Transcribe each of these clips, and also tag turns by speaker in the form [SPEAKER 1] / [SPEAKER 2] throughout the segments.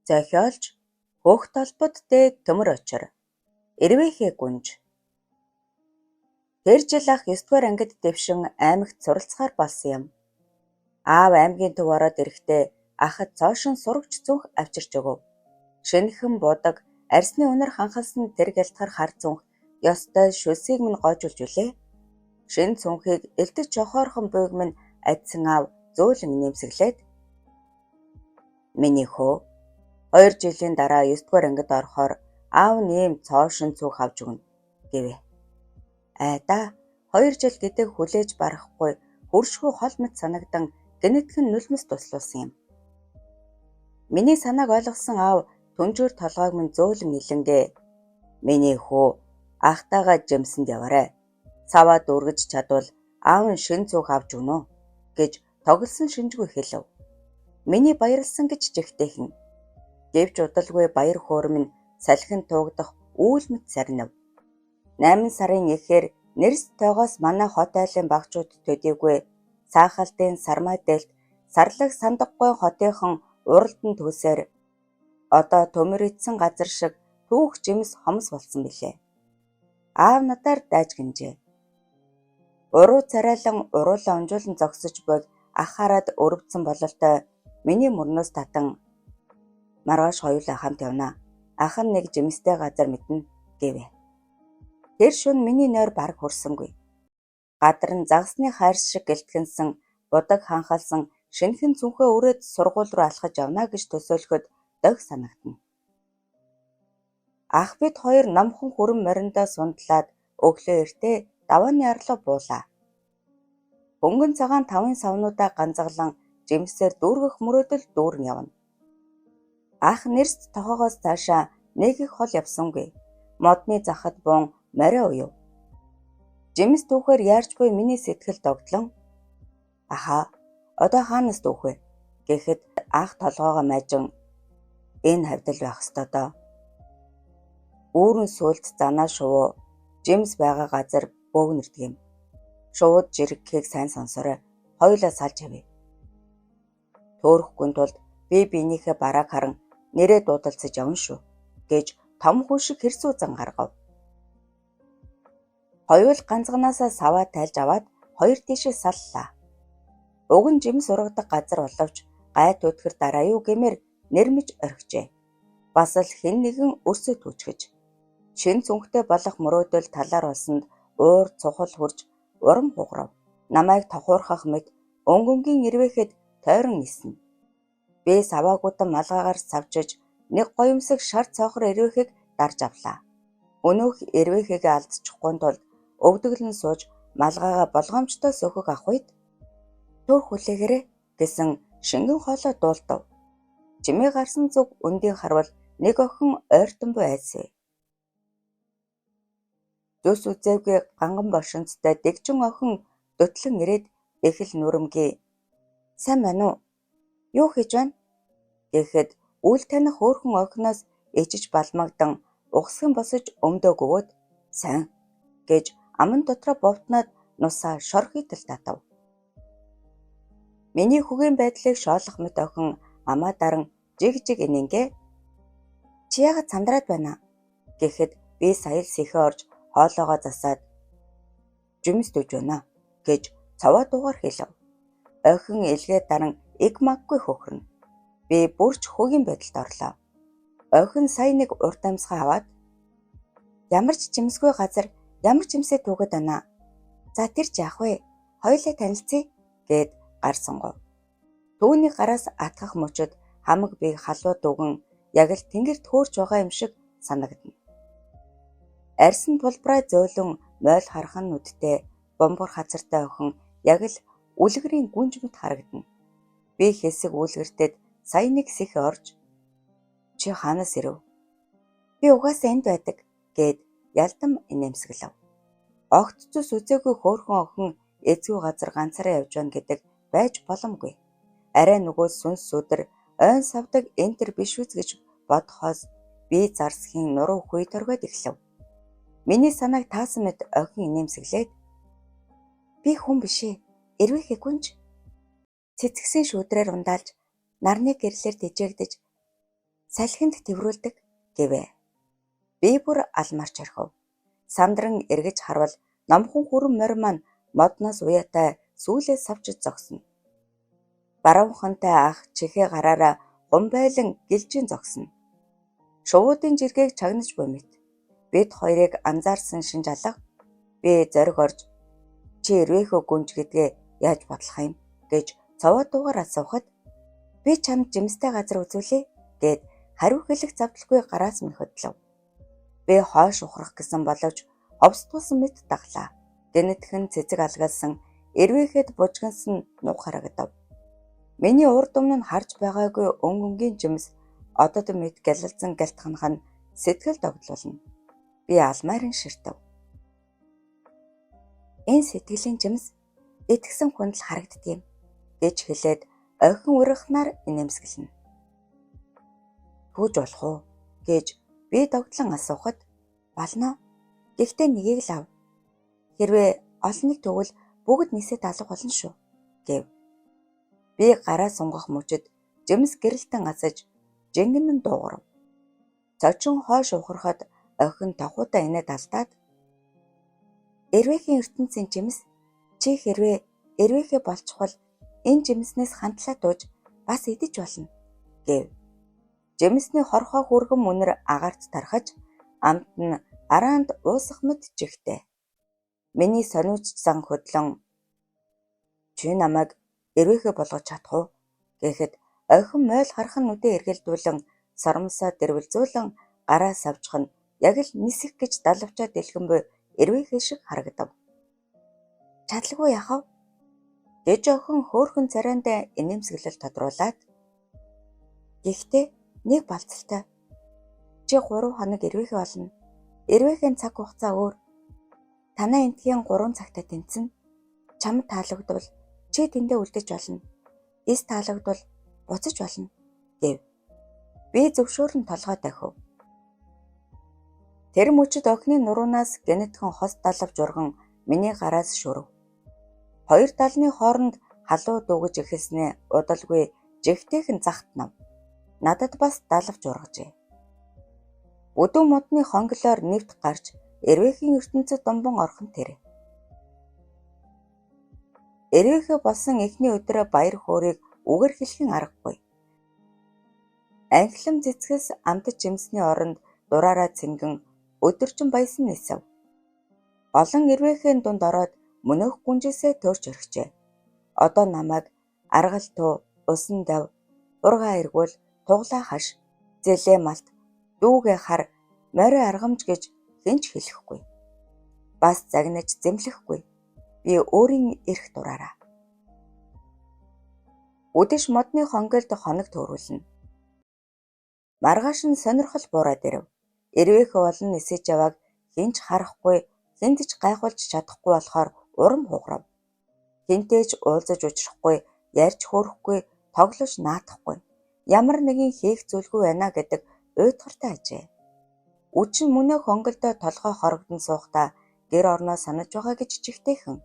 [SPEAKER 1] Зохиолч Хөөх толбод дээд төмөр очир. Эрвээхээ гүнж. Тэр жил ах 9-р ангид дэвшин аймагт суралцахаар болсон юм. Аав аймгийн төв ороод ирэхдээ ахад цоошин сурагч зүнх авчирч өгөв. Шинэхэн будаг, арсны үнэр ханхалсан тэр гэлтгэр хар зүнх ёстой шүлсийг минь гоожулж үлээ. Шинэ цүнхийг элдэж чохоорхон буйг минь адсан аав зөөлөн нэмсэглээд миний хөө 2 жилийн дараа 9-р ангид орохоор аав нэм цоошин цүнх авч өгнө гэвэ. Айда 2 жил гэдэг хүлээж барахгүй хөршгүй хол мэт санагдан гэнэтхэн нулимс туслуулсан юм. Миний санааг ойлгосон аав түнжүүр толгойг минь зөөлөн илэнгээ. Миний хүү ахтайгаа жимсэнд яваарай. Цаваа дүүргэж чадвал аав нь шин цүнх авч өгнө гэж тоглосон шинжгүй хэлв. Миний баярлсан гэж жигтэйхэн. Гэвч удалгүй баяр хөөр минь салхин туугдах үүл мэт сарнив. 8 сарын эхээр нэрс тоогоос манай хот айлын багчууд төдийгүй цаахалтын сармай дээлт сарлаг сандаггүй хотынхон уралдан төсөөр одоо төмөр идсэн газар шиг түүх жимс хомс болсон билээ. Аав надаар дайж гинжээ. Уруу царайлан уруулаа унжуулан зогсож буйг ах хараад өрөвдсөн бололтой миний мөрнөөс татан маргааш хоёулаа хамт явна. Ах нь нэг жимстэй газар мэднэ гэвэ. Тэр шөнө миний нойр бараг хүрсэнгүй. Гадар нь загсны хайрс шиг гэлтгэнсэн будаг ханхалсан шинэхэн цүнхөө өрөөд сургууль руу алхаж явна гэж төсөөлөхөд дог санагдана. Ах бид хоёр номхон хүрэн мориндоо сундлаад өглөө эртээ давааны арлуу буулаа. Хөнгөн цагаан 5 савнуудаа ганцаглан жимсээр дүүргэх мөрөөдөл дүүрэн явна. Ах нэрст тохоогоос цаашаа нэг их хол явсангүй. Модны захад буун морио уяв. Жимс түүхээр яарч буй миний сэтгэл догдлон аха одоо хаанаас дүүх вэ гэхэд ах толгоогоо майжин энэ хавьдал байх ёстой доо. Үүрэн сүлд занаа шувуу жимс байгаа газар бөөгнөрдөг юм. Шууд жиргэхийг сайн сонсорой. Хоёулаа салж авъя. Төөрөхгүй тулд би биенийхээ барааг харан нэрээ дуудалцаж явна шүү гэж том хүн шиг хэрсүү зан гаргав. Хоёул ганцганаасаа саваа тайлж аваад хоёр тишээ саллаа. Уг нь жимс ургадаг газар боловч гай төдгөр дараа юу гэмээр нэрмэж орхижээ. Бас л хэн нэгэн өрсөд түүчгэж. Шин цүнхтэй болох мөрөөдөл талаар болсонд уур цухал хурж урам хугарав. Намайг тохуурхах мэт өнгөнгийн ирвэхэд тойрон ниснэ. Би саваагуудан малгайгаар савчиж нэг гоёмсог шар цоохор ирвэхийг дарж авлаа. Өнөөх ирвэхийгээ алдчихгүй тулд өвдөглөн сууж малгайгаа болгоомжтой сөхөг ах үед түр хүлээгээрэй гэсэн шингэн хоолой дуулдав. Чимээ гарсан зүг өндийн харвал нэг охин ойртон буй айсвэ. Зүс үзээгүй ганган бошинцтай дэгжин охин дөтлөн ирээд их л нүрэмгий. Сайн байна уу? Юу хийж байна? Гэхэд үл таних хөөхөн охиноос ичиж балмагдан ухсгэн босож өмдөөг өгөөд сайн гэж аман дотроо бовтнаад нусаа шорхитал татав. Миний хөгийн байдлыг шоолох мэт охин амаа даран жиг инингээ чи яагаад сандраад байна гэхэд би сая л сэхэ орж хоолоогоо засаад жимс дүүж байна гэж цаваа дуугаар хэлв. Охин илгээ даран иг маггүй хөхрөн. Би бүрч хөгийн байдалд орлоо. Охин сая нэг урт амьсгаа аваад ямар ч жимсгүй газар ямар жимсээ түүгээд байна. За тэр ч яах вэ? Хоёулаа танилцъя гэд гар сонгов. Түүний гараас атгах мөчөд хамаг би халуу дүгэн яг л тэнгэрт хөөрч байгаа юм шиг санагдана. Арьсан тулбраа зөөлөн мойл хархан нүдтэй бомбор хазартай охин яг л үлгэрийн гүнж мэт харагдана. Би хэсэг үлгэртэд сая нэг сэх орж чи хаанаас ирэв? Би угаасаа энд байдаг гэд ялдам инээмсэглэв. Огт зүс үзээгүй хөөрхөн охин эзгүй газар ганцаараа явж байна гэдэг байж боломгүй. Арай нөгөө сүнс сүдэр ойн савдаг энтер биш үз гэж бодохоос би зарсхийн нуруу хүй торгоод эхлэв. Миний санааг таасан мэт охин инээмсэглээд би хүн бишээ. Эрвээхээ гүнж. Цэцгсэн шүүдрээр ундаалж нарны гэрлэр тэжээгдэж салхинд тэврүүлдэг гэвэ. Би бүр алмарч орхив. Сандран эргэж харвал номхон хүрэн морь маань модноос уяатай сүүлээс савч зогсно. Баруунхантай ах чихээ гараараа гумбайлан гэлжин зогсно. Шувуудын жиргээг чагнаж буй мэт. Бид хоёрыг анзаарсан шинж алга. Би зориг орж чи эрвэхөө гүнж гэдгээ яаж бодлох юм гэж цовоо дуугаар асуухад би чамд жимстэй газар үзүүлээ гэд хариу хэлэх завдалгүй гараас минь хөдлөв. Би хойш ухрах гэсэн боловч овсдуулсан мэт даглаа. Гэнэтхэн цэцэг алгалсан эрвээхэд бужигнсан нуг харагдав. Миний урд өмнө нь харж байгаагүй өнгөнгийн жимс одод мэт гялалзан гялтханах нь сэтгэл догдлуулна. Би алмайран ширтав. Энэ сэтгэлийн жимс итгэсэн хүнд л харагддгийм гэж хэлээд ойхон урихнаар инээмсэглэнэ. Түүж болох уу гэж би догтлон асуухад болно. Гэхдээ нэгийг л ав. Хэрвээ олныг тэгвэл бүгд нисээд алга болно шүү гэв. Би гараа сунгах мөчөд жимс гэрэлтэн асаж жингэн нь дуугарав. Цочин хойш ухрахад охин давхуудаа инээд алдаад эрвээхийн ертөнцийн жимс чи хэрвээ эрвээхээ болчихвол энэ жимснээс хандлаа дууж бас идэж болно гэв. Жимсний хорхоо хүргэн үнэр агаарт тархаж амт нь араанд уусах мэт жигтэй. Миний сониучсан хөдлөн чи намайг эрвээхээ болгож чадах уу гэхэд охин мойл хархан нүдээ эргэлдүүлэн сормосоо дэрвэлзүүлэн гараа савчих нь яг л нисэх гэж далавчаа дэлгэн буй эрвээхээ шиг харагдав. Чадлагүй яхав гэж охин хөөхөн царайндаа инээмсэглэл тодруулаад гэхдээ нэг балцалтай. Чи 3 хоног эрвээхээ болно. Эрвээхийн цаг хугацаа өөр. Танаа энтхийн 3 цагтаа тэнцэн. Чамд таалагдвал чи тэндээ үлдэж болно. Эс таалагдвал буцаж болно гэв. Би зөвшөөрөн толгой дахив. Тэр мөчөд охины нуруунаас гэнэтхэн хос далав журган миний гараас шүрв. Хоёр далны хооронд халуу дуугаж эхэлснээ удалгүй жигтэйхэн захтнав. Надад бас далавж ургажээ. Өдөө модны хонглоор нэвт гарч эрвээхийн ертөнцөд домбон орхон тэр. Эрвээхээ болсон эхний өдрөө баяр хөөргийг үгээр хэлхэн аргагүй. Анхлам цэцгэс амтд жимсний оронд дураараа цэнгэн өдөржин баясан нисэв. Олон эрвээхийн дунд ороод мөнөөх гүнжээсээ төрж орхижээ. Одоо намайг аргал туу, усан дав, ургаа эргүүл, туглаа хаш, зэлээ малт, дүүгээ хар, морой аргамж гэж хинч хэлэхгүй. Бас загнаж зэмлэхгүй. Би өөрийн эрх дураараа. Үдэш модны хонголд хоног төөрүүлнэ. Маргааш нь сонирхол буураад ирэв. Эрвээхээ олон нисэж явааг хинч харахгүй, хинтж гайхуулж чадахгүй болохоор урам хугарав. Хинтээж уулзаж учрахгүй, ярьж хөөрөхгүй, тоглож наадахгүй. Ямар нэгэн хийх зүйлгүй байна гэдэг уйтгартай ажээ. Үчин мөнөө хонголдоо толгой хорогдон суухдаа гэр орноо санаж байгаа гэж чихтэйхэн.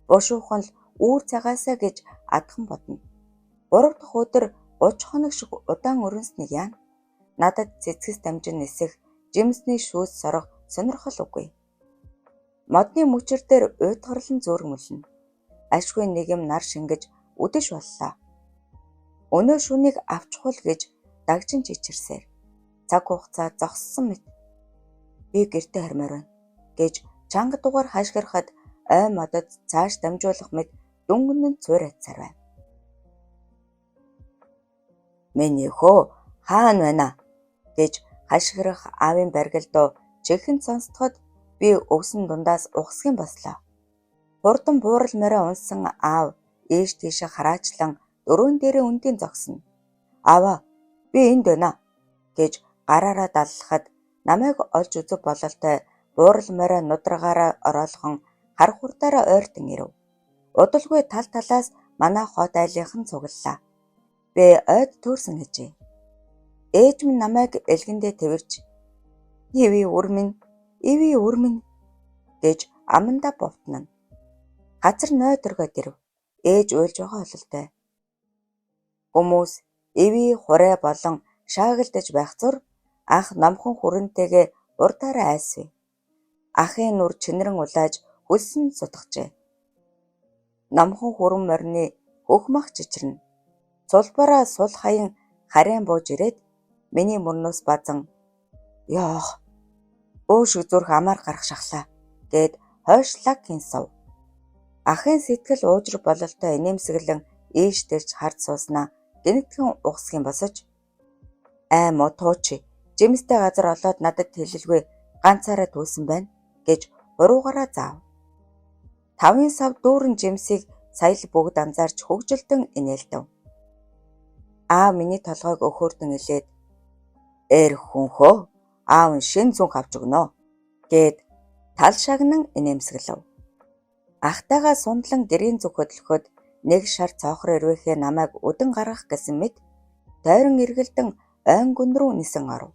[SPEAKER 1] Бушуухан л үүр цагаасаа гэж адхан бодно. 3 дахь өдөр 30 хоног шиг удаан өрнөснийг яана. Надад цэцгэс дамжин нисэх, жимсний шүүс сорох сонирхол үгүй. Модны мөчөр дээр уйтгарлан зөөрмөлнө. Ашгүй нэг юм нар шингэж үдэш боллоо. Өнөө шүнийг авчихвал гэж дагжин чичирсээр. Цаг хугацаа зогссон мэт. Би гэртээ хормоор байна гэж чанга дугаар хашгирахад ой модод цааш дамжуулах мэт дүнгэн цуурайт сарвай. Миний хөө хаана байна гэж хашгирах аавын барилдоо чихэн сонсдоход би өвсөн дундаас ухсгийн бослоо. Хурдан буурал морой унсан аав ээш тийшээ хараачлан дөрөөн дээрээ үндийн зогсно. Аваа би энд байна гэж гараараа даллахад намайг олж үзэх бололтой буурал морой нудрагаараа ороолхон хар хурдаараа ойртон ирэв. Удалгүй тал талаас манай хот айлынхан цуглалаа. Би ойд төрсөн гэжээ. Ээж минь намайг элгэндээ тэрвэрч "Иви үрмэн" гэж амандаа бовтно. Газар нойдоргоод ирэв. Ээж уйлж байгаа ололтой. Хүмүүс иви хураа болон шаагалдаж байх зур ах номхон хүрэнтэйгээ урдаараа айсв. Ахын нүр чинрэн улааж хөлсөн сутгажээ. Номхон хүрэн морины хөхмах чичрэн. Цулбараа сул хаян харин бууж ирээд миний мөрнөөс базан "Ёох. Өөш үзүүрх амаар гарах шахлаа" гээд хойшлаг хинсав. Ахын сэтгэл уужрах бололтой инээмсэглэн ийш дэрж хард сууснаа гинэтхэн угсхийн босож "Ай мутуучи, жимстэй газар олоод надад хэлэлгүй ганцаараа түүсэн байна" гэж уруугаараа заав. 5 сав дүүрэн жимсийг саял бүгд анзаарч хөгжилтөн инээлдэв. Аав миний толгойг өхөөрдөн илээд "Эр хүнхөө, аав нь шин зүнх авч өгнө" гээд тал шагнан инээмсэглэв. Ахтайгаа сундлан гэрийн зүг хөдлөхөд нэг шар цоохор ирвэхээ намайг өдөн гаргах гэсэн мэт тойрон эргэлдэн ойн гүн рүү нисэн оров.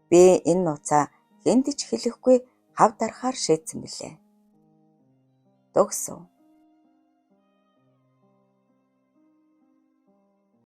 [SPEAKER 1] Би энэ нууцаа хэнд ч хэлэхгүй хав дарахаар шийдсэн билээ. Төгсөв.